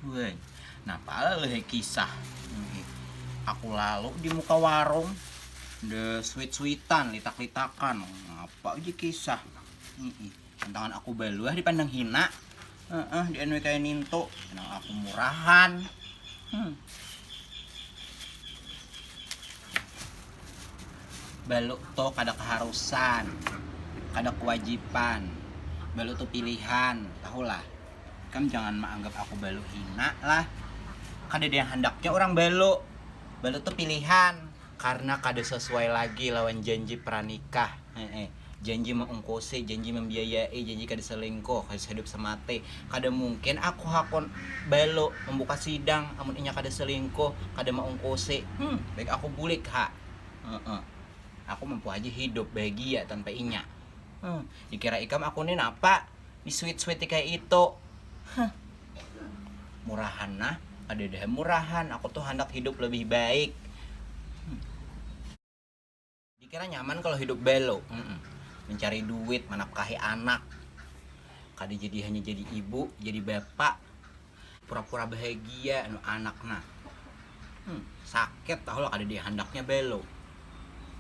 Weh, nah pala kisah. Aku lalu di muka warung, de sweet-sweetan, litak-litakan, apa aja kisah. Tantangan aku baluah dipandang hina, di NW kayak ninto, senang aku murahan. Baluk tuh kada keharusan, kada kewajiban. Baluk tuh pilihan, tahulah. Kan jangan menganggap aku baluk hina lah. Kada ada yang hendaknya orang baluk. Baluk tuh pilihan karena kada sesuai lagi lawan janji pranikah. Janji mengungkosi, janji membiayai, janji kada selingkuh, kada hidup semati. Kada mungkin aku hakon baluk membuka sidang amun inya kada selingkuh, kada mengungkosi. Baik aku bulik ha. Aku mampu aja hidup bahagia tanpa inya. Dikira ikam aku nih apa? Di sweet-sweet kayak itu. Murahan nah, ada deh murahan. Aku tuh hendak hidup lebih baik. Dikira nyaman kalau hidup belo. Mencari duit, menafkahi anak. Kada jadi hanya jadi ibu, jadi bapak. Pura-pura bahagia anu anak nah. Sakit tahu lah kada dia hendaknya belo.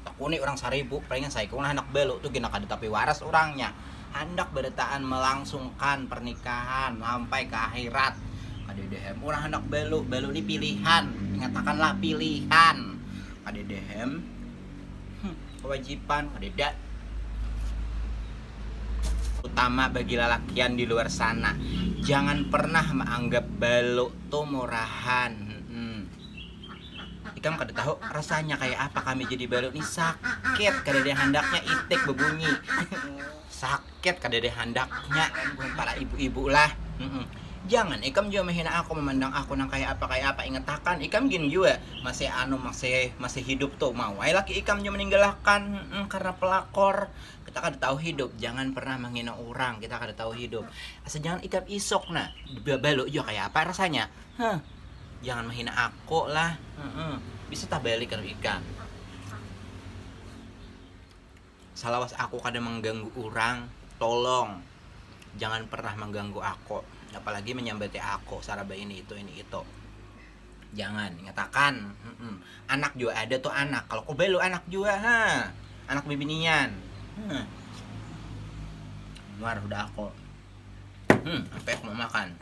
Takuni orang 1000 palingan saya kuna hendak belo tuh gina kada tapi waras orangnya. Hendak bertaan melangsungkan pernikahan sampai ke akhirat. Kadedehem orang hendak belo ini pilihan, nyatakanlah pilihan. Kadedehem kewajiban kadeda utama bagi lelakian di luar sana. Jangan pernah menganggap belo tuh murahan. Ikam kada tahu rasanya kayak apa kami jadi baluk nih, sakit kada ada handaknya itik berbunyi. Sakit kada ada handaknya para ibu-ibu lah. Jangan ikam juga menghina aku, memandang aku nang kayak apa ingatakan ikam gini juga masih hidup tuh mau ay laki ikam juga meninggalkan karena pelakor. Kita kada tahu hidup, jangan pernah menghina orang, kita kada tahu hidup. Asal jangan ikam isok nah baluk juga kayak apa rasanya. Jangan menghina aku lah. Bisa tak balik kalau ikan. Salawas aku kadang mengganggu orang, tolong jangan pernah mengganggu aku, apalagi menyambati aku saraba ini itu. Jangan ngatakan. Anak juga ada tuh anak. Kalau kau belu anak juga anak bibinian. Luar udah aku. Apa aku mau makan.